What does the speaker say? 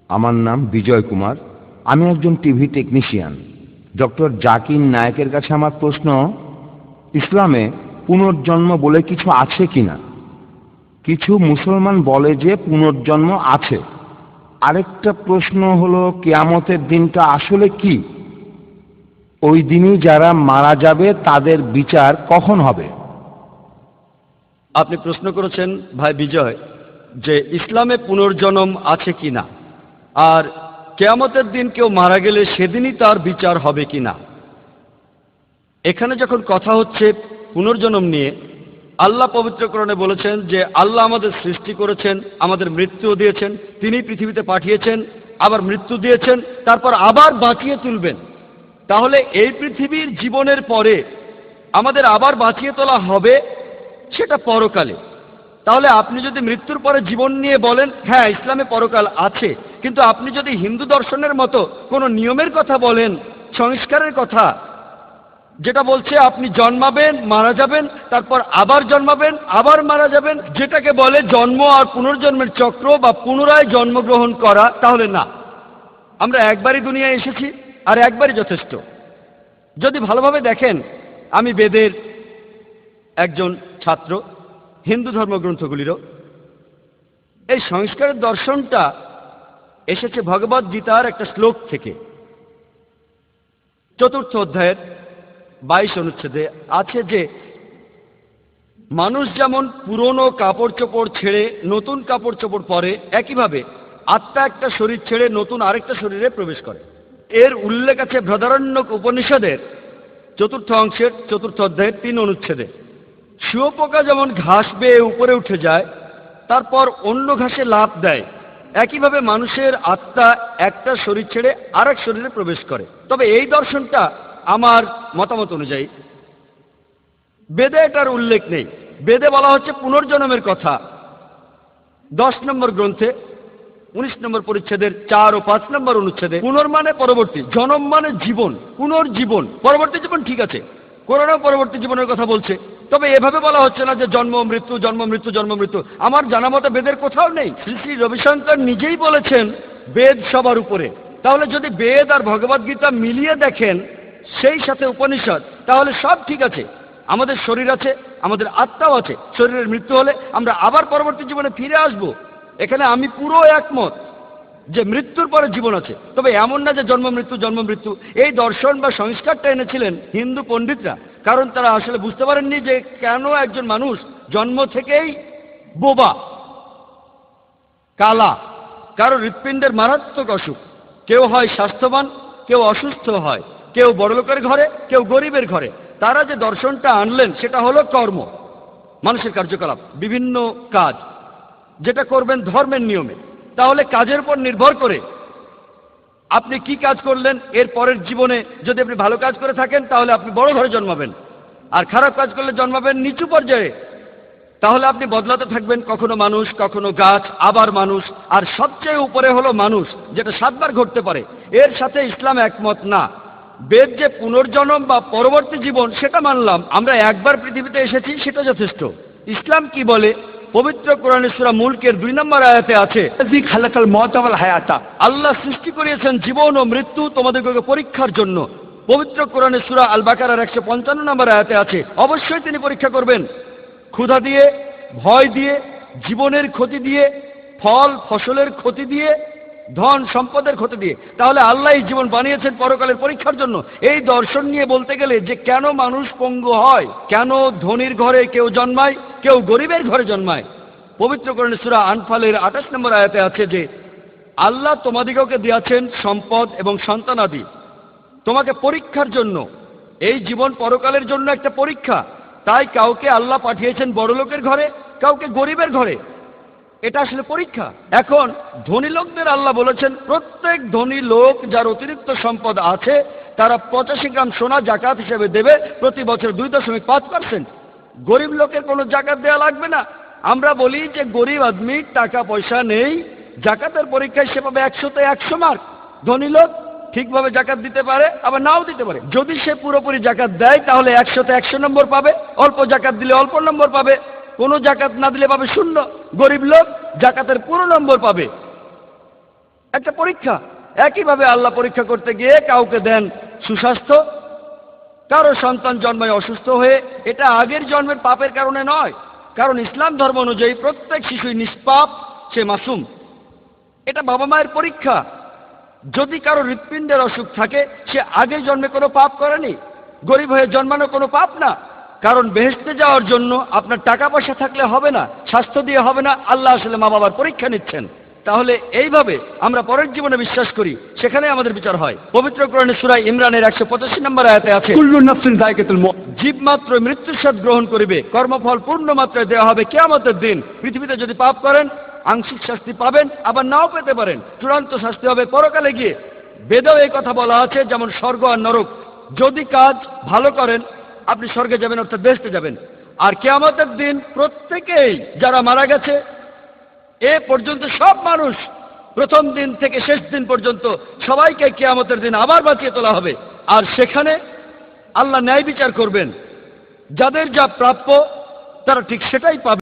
আমার নাম বিজয় কুমার। আমি একজন টিভি টেকনিশিয়ান। ডক্টর জাকির নায়েকের কাছে আমার প্রশ্ন, ইসলামে পুনর্জন্ম বলে কিছু আছে কিনা? কিছু মুসলমান বলে যে পুনর্জন্ম আছে। আরেকটা প্রশ্ন হলো, কিয়ামতের দিনটা আসলে কি? ওই দিনই যারা মারা যাবে তাদের বিচার কখন হবে? আপনি প্রশ্ন করেছেন ভাই বিজয় যে ইসলামে পুনর্জন্ম আছে কিনা, আর কিয়ামতের দিন কেউ মারা গেলে সেদিনই তার বিচার হবে কিনা। এখানে যখন কথা হচ্ছে পুনর্জন্ম নিয়ে, আল্লাহ পবিত্র কোরআনে বলেছেন যে আল্লাহ আমাদের সৃষ্টি করেছেন, আমাদের মৃত্যুও দিয়েছেন, তিনি পৃথিবীতে পাঠিয়েছেন, আবার মৃত্যু দিয়েছেন, তারপর আবার বাঁচিয়ে তুলবেন। তাহলে এই পৃথিবীর জীবনের পরে আমাদের আবার বাঁচিয়ে তোলা হবে, সেটা পরকালে। তাহলে আপনি যদি মৃত্যুর পরে জীবন নিয়ে বলেন হ্যাঁ ইসলামে পরকাল আছে, কিন্তু আপনি যদি হিন্দু দর্শনের মতো কোনো নিয়মের কথা বলেন, সংস্কারের কথা, যেটা বলছে আপনি জন্মাবেন, মারা যাবেন, তারপর আবার জন্মাবেন, আবার মারা যাবেন, যেটাকে বলে জন্ম আর পুনর্জন্মের চক্র বা পুনরায় জন্মগ্রহণ করা, তাহলে না, আমরা একবারই দুনিয়ায় এসেছি আর একবারই যথেষ্ট। যদি ভালোভাবে দেখেন, আমি বেদের একজন ছাত্র, হিন্দু ধর্মগ্রন্থগুলিরও। এই সংস্কারের দর্শনটা এসেছে ভগবদ গীতার একটা শ্লোক থেকে। 4th অধ্যায়ের 22 অনুচ্ছেদে আছে যে মানুষ যেমন পুরনো কাপড় চোপড় ছেড়ে নতুন কাপড় চোপড় পরে, একইভাবে আত্মা একটা শরীর ছেড়ে নতুন আরেকটা শরীরে প্রবেশ করে। এর উল্লেখ আছে বৃহদারণ্যক উপনিষদের 4th অংশের 4th অধ্যায়ের 3 অনুচ্ছেদে। শুঁয়োপোকা যেমন ঘাস বেয়ে উপরে উঠে যায়, তারপর অন্য ঘাসে লাফ দেয়, একইভাবে মানুষের আত্মা একটা শরীর ছেড়ে আরেক শরীরে প্রবেশ করে। তবে এই দর্শনটা আমার মতামত অনুযায়ী বেদে এটার উল্লেখ নেই। বেদে বলা হচ্ছে পুনর্জন্মের কথা 10 নম্বর গ্রন্থে 19 নম্বর পরিচ্ছেদের 4 ও 5 নম্বর অনুচ্ছেদে। পুনর্মানে পরবর্তী, জনম মানে জীবন, পুনর্জীবন, পরবর্তী জীবন। ঠিক আছে, কোরআনও পরবর্তী জীবনের কথা বলছে, তবে এভাবে বলা হচ্ছে না যে জন্ম মৃত্যু জন্ম মৃত্যু জন্ম মৃত্যু। আমার জানা মতে বেদের কোথাও নেই। শ্রী শ্রী রবিশঙ্কর নিজেই বলেছেন বেদ সবার উপরে। তাহলে যদি বেদ আর ভগবদ্গীতা মিলিয়ে দেখেন, সেই সাথে উপনিষদ, তাহলে সব ঠিক আছে। আমাদের শরীর আছে, আমাদের আত্মাও আছে। শরীরের মৃত্যু হলে আমরা আবার পরবর্তী জীবনে ফিরে আসব। এখানে আমি পুরো একমত যে মৃত্যুর পরে জীবন আছে। তবে এমন না যে জন্ম মৃত্যু জন্ম মৃত্যু। এই দর্শন বা সংস্কারটা এনেছিলেন হিন্দু পণ্ডিতরা, কারণ তারা আসলে বুঝতে পারেননি যে কেন একজন মানুষ জন্ম থেকেই বোবা, কালা, কারো হৃৎপিণ্ডের মারাত্মক অসুখ, কেউ হয় স্বাস্থ্যবান, কেউ অসুস্থ হয়, কেউ বড়লোকের ঘরে, কেউ গরিবের ঘরে। তারা যে দর্শনটা আনলেন সেটা হলো কর্ম, মানুষের কার্যকলাপ, বিভিন্ন কাজ যেটা করবেন ধর্মের নিয়মে। তাহলে কাজের উপর নির্ভর করে আপনি কি কাজ করলেন, এর পরের জীবনে যদি আপনি ভালো কাজ করে থাকেন তাহলে আপনি বড় ঘরে জন্মাবেন, আর খারাপ কাজ করলে জন্মাবেন নিচু পর্যায়ে। তাহলে আপনি বদলাতে থাকবেন, কখনো মানুষ, কখনো গাছ, আবার মানুষ, আর সবচেয়ে উপরে হলো মানুষ, যেটা 7 বার ঘটতে পারে। এর সাথে ইসলাম একমত না। বেদ যে পুনর্জন্ম বা পরবর্তী জীবন সেটা মানলাম, আমরা একবার পৃথিবীতে এসেছি সেটা যথেষ্ট। ইসলাম কি বলে? পবিত্র কোরআনে সূরা মুলকের 2 নম্বর আয়াতে আছে, আল্লাহ সৃষ্টি করিয়েছেন জীবন ও মৃত্যু তোমাদেরকে পরীক্ষার জন্য। পবিত্র কোরআনে সূরা আল বাকারার 155 নম্বর আয়াতে আছে, অবশ্যই তিনি পরীক্ষা করবেন, ক্ষুধা দিয়ে, ভয় দিয়ে, জীবনের ক্ষতি দিয়ে, ফল ফসলের ক্ষতি দিয়ে, ধন সম্পদের ক্ষতি দিয়ে। তাহলে আল্লাহ এই জীবন বানিয়েছেন পরকালের পরীক্ষার জন্য। এই দর্শন নিয়ে বলতে গেলে যে কেন মানুষ পঙ্গু হয়, কেন ধনীর ঘরে কেউ জন্মায়, কেউ গরিবের ঘরে জন্মায়, পবিত্র কোরআনে সূরা আনফালের 28 নম্বর আয়াতে আছে যে আল্লাহ তোমাদিগকে দিয়েছেন সম্পদ এবং সন্তানাদি তোমাকে পরীক্ষার জন্য। এই জীবন পরকালের জন্য একটা পরীক্ষা। তাই কাউকে আল্লাহ পাঠিয়েছেন বড়লোকের ঘরে, কাউকে গরিবের ঘরে। এটা আসলে পরীক্ষা। এখন ধনী লোকদের আল্লাহ বলেছেন প্রত্যেক ধনী লোক যার অতিরিক্ত সম্পদ আছে তারা 85 গ্রাম সোনা জাকাত হিসেবে দেবে, প্রতি বছর 2.5%। গরিব লোকের কোনো জাকাত দেওয়া লাগবে না। আমরা বলি যে গরিব আদমি টাকা পয়সা নেই, জাকাতের পরীক্ষায় সে পাবে 100-তে 100 মার্ক। ধনী লোক ঠিকভাবে জাকাত দিতে পারে, আবার নাও দিতে পারে। যদি সে পুরোপুরি জাকাত দেয় তাহলে 100-তে 100 নম্বর পাবে, অল্প জাকাত দিলে অল্প নম্বর পাবে, কোনো জাকাত না দিলে পাবে 0। গরিব লোক জাকাতের পুরো নম্বর পাবে। একটা পরীক্ষা। একইভাবে আল্লাহ পরীক্ষা করতে গিয়ে কাউকে দেন সুস্বাস্থ্য, কারো সন্তান জন্মায় অসুস্থ হয়ে। এটা আগের জন্মের পাপের কারণে নয়, কারণ ইসলাম ধর্ম অনুযায়ী প্রত্যেক শিশুই নিষ্পাপ, সে মাসুম। এটা বাবা মায়ের পরীক্ষা। যদি কারো হৃৎপিণ্ডের অসুখ থাকে, সে আগের জন্মে কোনো পাপ করেনি। গরিব হয়ে জন্মানো কোনো পাপ না, কারণ বেহেশতে যাওয়ার জন্য আপনার টাকা পয়সা থাকলে হবে না, স্বাস্থ্য দিয়ে হবে না। আল্লাহ আসলে মা বাবার পরীক্ষা নিচ্ছেন। তাহলে এইভাবে আমরা পরের জীবনে বিশ্বাস করি, সেখানে আমাদের বিচার হয়। পবিত্র কোরআনে সূরা ইমরানের 185 নম্বর আয়াতে আছে, কুল্লু নাফসিন যায়কাতুল মউত। জীব মাত্র মৃত্যুর স্বাদ গ্রহণ করিবে, কর্মফল পূর্ণ মাত্রায় দেওয়া হবে কিয়ামতের দিন। পৃথিবীতে যদি পাপ করেন আংশিক শাস্তি পাবেন, আবার নাও পেতে পারেন। চূড়ান্ত শাস্তি হবে পরকালে গিয়ে। বেদেও এই কথা বলা আছে, যেমন স্বর্গ আর নরক। যদি কাজ ভালো করেন আপনি স্বর্গে যাবেন, অর্থাৎ বেহেশতে যাবেন। আর কিয়ামতের দিন প্রত্যেকেই যারা মারা গেছে এ পর্যন্ত সব মানুষ, প্রথম দিন থেকে শেষ দিন পর্যন্ত সবাইকে কিয়ামতের দিন আবার বাঁচিয়ে তোলা হবে। আর সেখানে আল্লাহ ন্যায় বিচার করবেন। যাদের যা প্রাপ্য তারা ঠিক সেটাই পাবে।